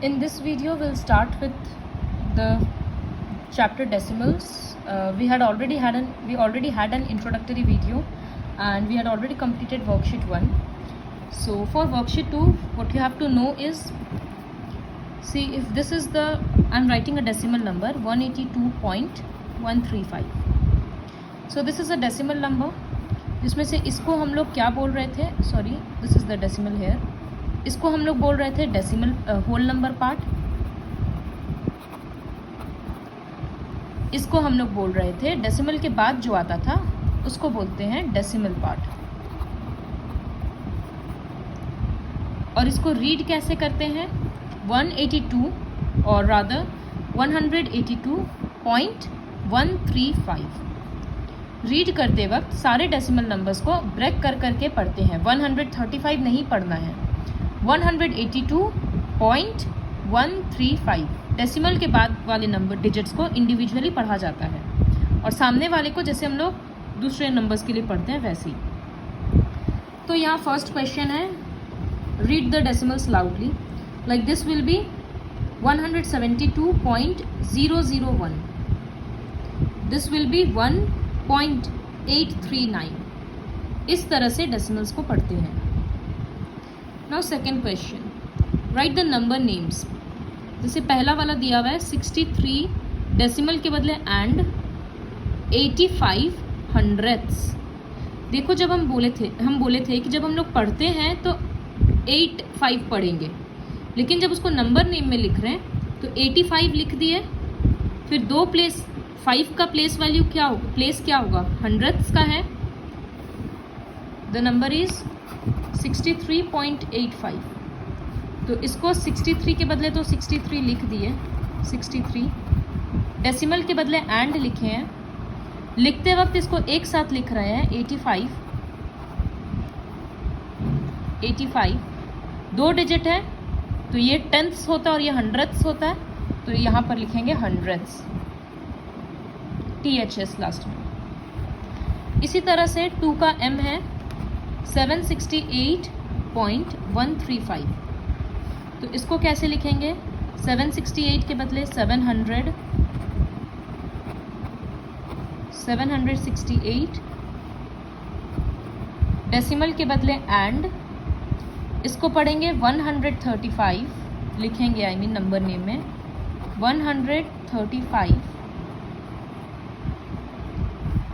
In this video we'll start with the chapter decimals. We already had an introductory video and we had already completed worksheet 1. So for worksheet 2 what you have to know is, see if this is I'm writing a decimal number 182.135. So this is a decimal number जिसमें से इसको हम लोग क्या बोल रहे थे, sorry this is the decimal here, इसको हम लोग बोल रहे थे डेसिमल होल नंबर पार्ट, इसको हम लोग बोल रहे थे डेसिमल के बाद जो आता था उसको बोलते हैं डेसिमल पार्ट। और इसको रीड कैसे करते हैं, 182 और रादर 182.135 रीड करते वक्त सारे डेसिमल नंबर्स को ब्रेक कर करके पढ़ते हैं। 135 नहीं पढ़ना है, 182.135 डेसिमल के बाद वाले नंबर डिजिट्स को इंडिविजुअली पढ़ा जाता है और सामने वाले को जैसे हम लोग दूसरे नंबर्स के लिए पढ़ते हैं वैसे ही। तो यहाँ फर्स्ट क्वेश्चन है, read the decimals loudly, like this will be 172.001, this will be 1.839। इस तरह से डेसिमल्स को पढ़ते हैं। Now second question, right the number names. जैसे पहला वाला दिया हुआ है 63 डेसिमल के बदले एंड 85 हंड्रेड्स। देखो जब हम बोले थे कि जब हम लोग पढ़ते हैं तो 85 पढ़ेंगे, लेकिन जब उसको नंबर नेम में लिख रहे हैं तो 85 लिख दिए, फिर 2 प्लेस 5 का प्लेस वैल्यू क्या होगा, प्लेस क्या होगा, हंड्रेड्स का है, द नंबर इज 63.85। तो इसको 63 के बदले तो 63 लिख दिए, 63 डेसिमल के बदले एंड लिखे हैं, लिखते वक्त इसको एक साथ लिख रहे हैं 85 2 डिजिट है तो ये टेंथ्स होता है और ये हंड्रेड्स होता है, तो यहाँ पर लिखेंगे हंड्रेड्स, THS लास्ट में। इसी तरह से 2 का M है 768.135, तो इसको कैसे लिखेंगे, 768 के बदले 768 डेसिमल के बदले एंड, इसको पढ़ेंगे 135 लिखेंगे, आई मीन नंबर नेम में 135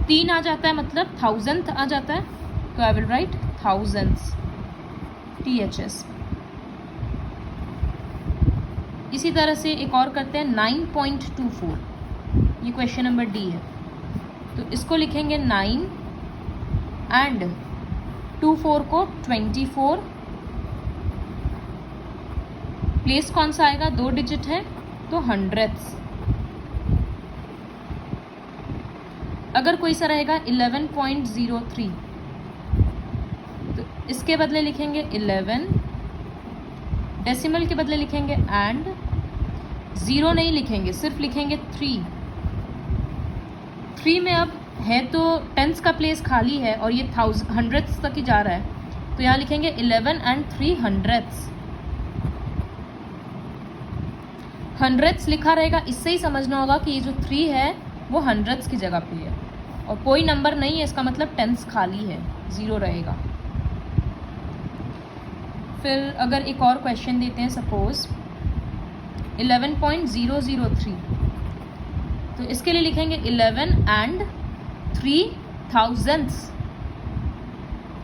3 आ जाता है, मतलब थाउजेंथ आ जाता है, तो I will write thousands, THS। इसी तरह से एक और करते हैं 9.24, ये क्वेश्चन नंबर डी है, तो इसको लिखेंगे 9 एंड 24 को 24, प्लेस कौन सा आएगा, 2 डिजिट है तो हंड्रेड्स। अगर कोई सा रहेगा 11.03 तो इसके बदले लिखेंगे 11, डेसिमल के बदले लिखेंगे एंड, 0 नहीं लिखेंगे, सिर्फ लिखेंगे 3 में अब है तो टेंस का प्लेस खाली है और ये हंड्रेड्स तक ही जा रहा है, तो यहाँ लिखेंगे 11 एंड 3 हंड्रेड्स। हंड्रेड्स लिखा रहेगा, इससे ही समझना होगा कि ये जो 3 है वो हंड्रेड्स की जगह पे है और कोई नंबर नहीं है, इसका मतलब टेंस खाली है, 0 रहेगा। फिर अगर एक और क्वेश्चन देते हैं, सपोज 11.003, तो इसके लिए लिखेंगे 11 एंड 3 थाउजेंड्स,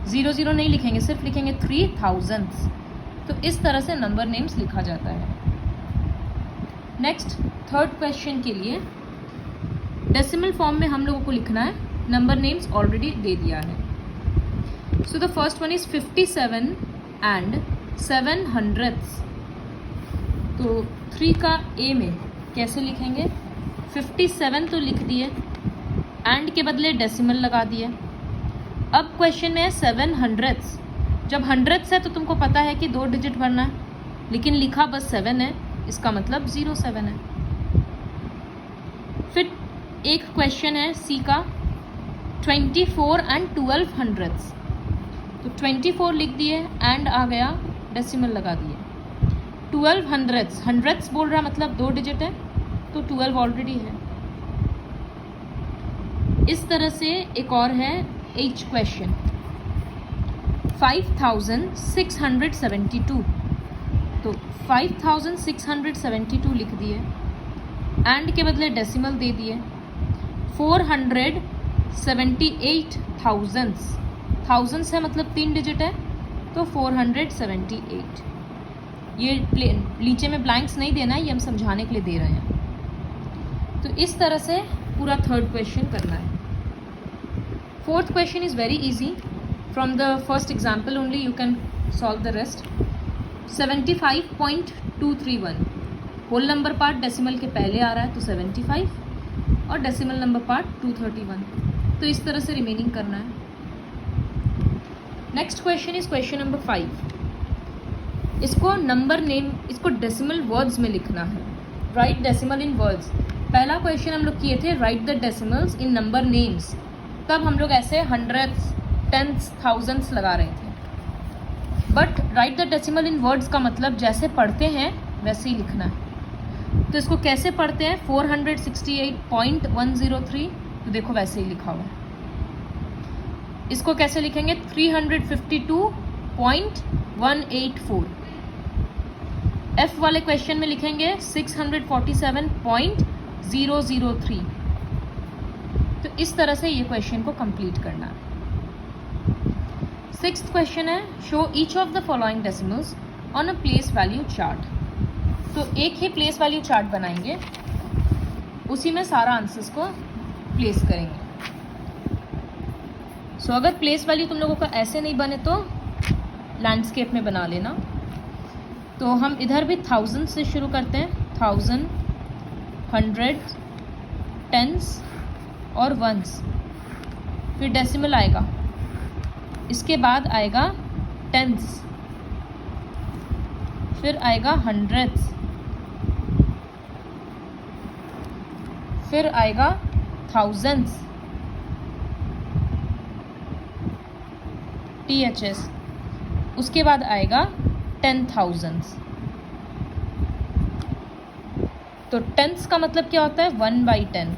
0 नहीं लिखेंगे, सिर्फ लिखेंगे 3 थाउजेंड्स। तो इस तरह से नंबर नेम्स लिखा जाता है। नेक्स्ट थर्ड क्वेश्चन के लिए डेसिमल फॉर्म में हम लोगों को लिखना है, नंबर नेम्स ऑलरेडी दे दिया है। So the first one is 57 and 7 hundreds. तो 3 का ए में कैसे लिखेंगे, 57 तो लिख दिए, एंड के बदले डेसिमल लगा दिए। अब क्वेश्चन में है 7 हंड्रेड्स, जब हंड्रेड्स है तो तुमको पता है कि 2 डिजिट भरना है, लेकिन लिखा बस 7 है, इसका मतलब 07 है। फिर एक क्वेश्चन है सी का 24 एंड 12 हंड्रेड्स, तो 24 लिख दिए, एंड आ गया डेसिमल लगा दिए। 12 हंड्रेड्स, हंड्रेड्स बोल रहा मतलब 2 डिजिट है, तो 12 ऑलरेडी है। इस तरह से एक और है एच क्वेश्चन, 5672, तो 5672 लिख दिए, एंड के बदले डेसिमल दे दिए, 478 थाउजेंड्स है मतलब 3 डिजिट है, तो 478। ये नीचे में ब्लैंक्स नहीं देना है, ये हम समझाने के लिए दे रहे हैं। तो इस तरह से पूरा थर्ड क्वेश्चन करना है। Fourth question is very easy, from the first example only you can solve the rest. 75.231, whole number part decimal के पहले आ रहा है तो 75, और डेसिमल नंबर पार्ट 231, तो इस तरह से रिमेनिंग करना है। Next question is question number 5। इसको नंबर नेम, इसको डेसिमल वर्ड्स में लिखना है। Right decimal in words. पहला क्वेश्चन हम लोग किए थे right the decimals in number names, तब हम लोग ऐसे हंड्रेड्स, टेंस, थाउजेंड्स लगा रहे थे। But right the decimal in words का मतलब जैसे पढ़ते हैं वैसे ही लिखना है। तो इसको कैसे पढ़ते हैं, 468.103, तो देखो वैसे ही लिखा हुआ है। इसको कैसे लिखेंगे, 352.184। एफ वाले क्वेश्चन में लिखेंगे 647.003। तो इस तरह से ये क्वेश्चन को कंप्लीट करना है। सिक्स्थ क्वेश्चन है, show each of the following decimals on a place value chart. तो एक ही प्लेस वैल्यू चार्ट बनाएंगे, उसी में सारा आंसर्स को प्लेस करेंगे। सो अगर प्लेस वैल्यू तुम लोगों का ऐसे नहीं बने तो लैंडस्केप में बना लेना। तो हम इधर भी थाउजेंड से शुरू करते हैं, 1000, हंड्रेड, टेंस और वंस, फिर डेसिमल आएगा, इसके बाद आएगा टेंस, फिर आएगा हंड्रेड्स, फिर आएगा थाउजेंड्स, THS, उसके बाद आएगा 10,000। तो टेंस का मतलब क्या होता है, 1/10।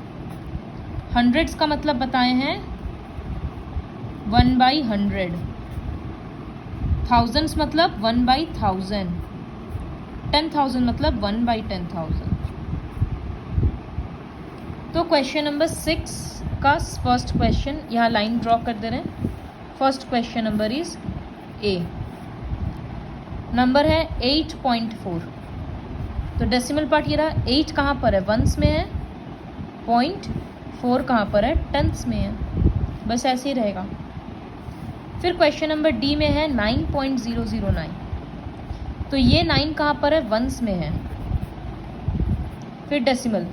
हंड्रेड्स का मतलब बताए हैं 1/100। थाउजेंड्स मतलब 1/1000। 10,000 मतलब 1/10,000। तो क्वेश्चन नंबर 6 का फर्स्ट क्वेश्चन यहाँ लाइन ड्रॉ कर दे रहे हैं। First question number is a, number है 8.4। तो डेसिमल पार्ट ये रहा, 8 कहाँ पर है, वंस में है, 0.4 कहाँ पर है, टेंथ्स में है, बस ऐसे ही रहेगा। फिर क्वेश्चन नंबर डी में है 9.009। तो ये 9 कहाँ पर है, वंस में है, फिर डेसिमल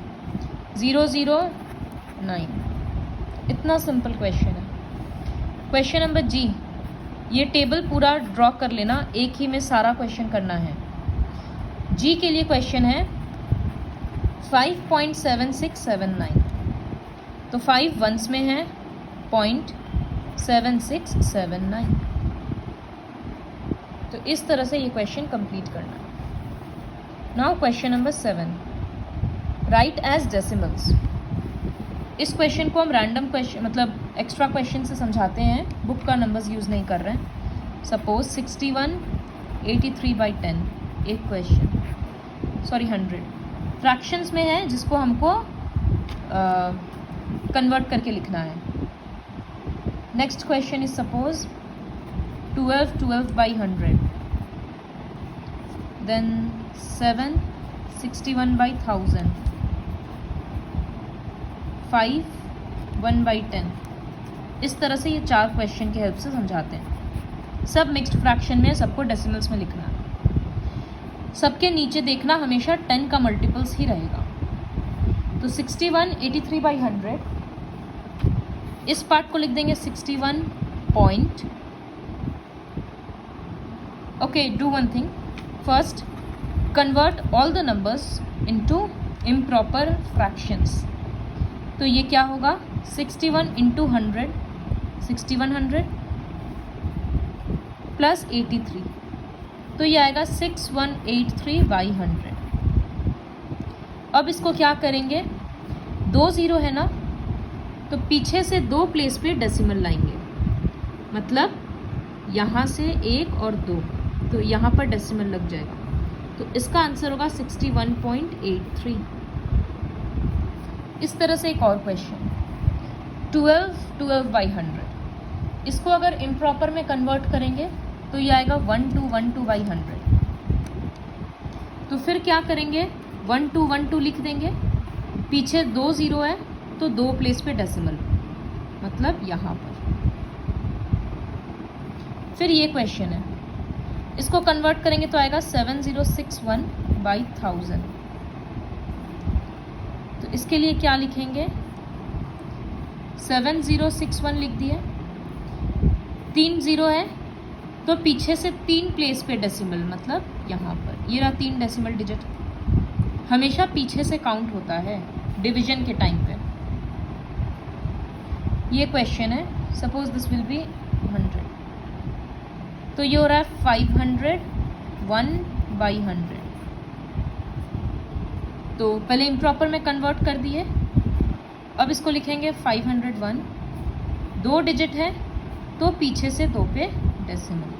009। इतना सिंपल क्वेश्चन है। क्वेश्चन नंबर जी, ये टेबल पूरा ड्रॉ कर लेना, एक ही में सारा क्वेश्चन करना है। जी के लिए क्वेश्चन है 5.7679। तो 5 वंस में है, 0.7679। तो इस तरह से ये क्वेश्चन कंप्लीट करना है। Now question number 7, write as decimals. इस क्वेश्चन को हम रैंडम क्वेश्चन मतलब एक्स्ट्रा क्वेश्चन से समझाते हैं, बुक का नंबर्स यूज़ नहीं कर रहे हैं। सपोज 61 83/10 एक क्वेश्चन, सॉरी 100 फ्रैक्शंस में है, जिसको हमको कन्वर्ट करके लिखना है। Next question is suppose 12/100, then 7 61/1000, 5 1/10। इस तरह से ये 4 क्वेश्चन की हेल्प से समझाते हैं। सब मिक्स्ड फ्रैक्शन में, सबको डेसिमल्स में लिखना है। सबके नीचे देखना हमेशा 10 का मल्टीपल्स ही रहेगा। तो 61 83/100, इस पार्ट को लिख देंगे 61 point. Okay, do one thing, first convert all the numbers into improper fractions. तो ये क्या होगा, 61 × 100 6100 प्लस 83, तो ये आएगा 6183/100। अब इसको क्या करेंगे, 2 ज़ीरो है ना, तो पीछे से 2 प्लेस पे डेसिमल लाएंगे, मतलब यहाँ से 1 और 2, तो यहाँ पर डेसिमल लग जाएगा। तो इसका आंसर होगा 61.83। इस तरह से एक और क्वेश्चन 12/100। इसको अगर इम्प्रॉपर में कन्वर्ट करेंगे तो ये आएगा 1212/100। तो फिर क्या करेंगे, 1212 लिख देंगे, पीछे 2 ज़ीरो है तो 2 प्लेस पे डेसिमल, मतलब यहाँ पर। फिर ये क्वेश्चन है, इसको कन्वर्ट करेंगे तो आएगा 7061/1000। तो इसके लिए क्या लिखेंगे, 7061 लिख दिए, 3 ज़ीरो है तो पीछे से 3 प्लेस पे डेसिमल, मतलब यहाँ पर। ये रहा 3 डेसिमल डिजिट, हमेशा पीछे से काउंट होता है डिवीजन के टाइम पे। ये क्वेश्चन है, सपोज दिस विल बी 100, तो ये हो रहा है 501/100। तो पहले इम्प्रॉपर में कन्वर्ट कर दिए, अब इसको लिखेंगे 501, 2 डिजिट है तो पीछे से 2 पे डेसिमल।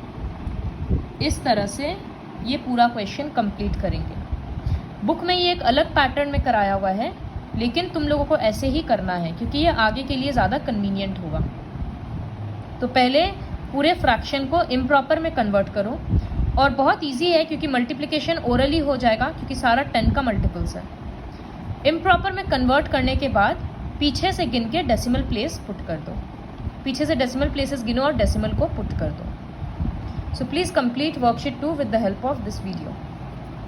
इस तरह से ये पूरा क्वेश्चन कंप्लीट करेंगे। बुक में ये एक अलग पैटर्न में कराया हुआ है, लेकिन तुम लोगों को ऐसे ही करना है क्योंकि ये आगे के लिए ज़्यादा कन्वीनियंट होगा। तो पहले पूरे फ्रैक्शन को इम्प्रॉपर में कन्वर्ट करो, और बहुत इजी है क्योंकि मल्टीप्लिकेशन ओरली हो जाएगा क्योंकि सारा 10 का मल्टीपल्स है। इम्प्रॉपर में कन्वर्ट करने के बाद पीछे से गिन के डेसिमल प्लेस पुट कर दो, पीछे से डेसिमल प्लेसेस गिनो और डेसिमल को पुट कर दो। So please complete worksheet 2 with the help of this video.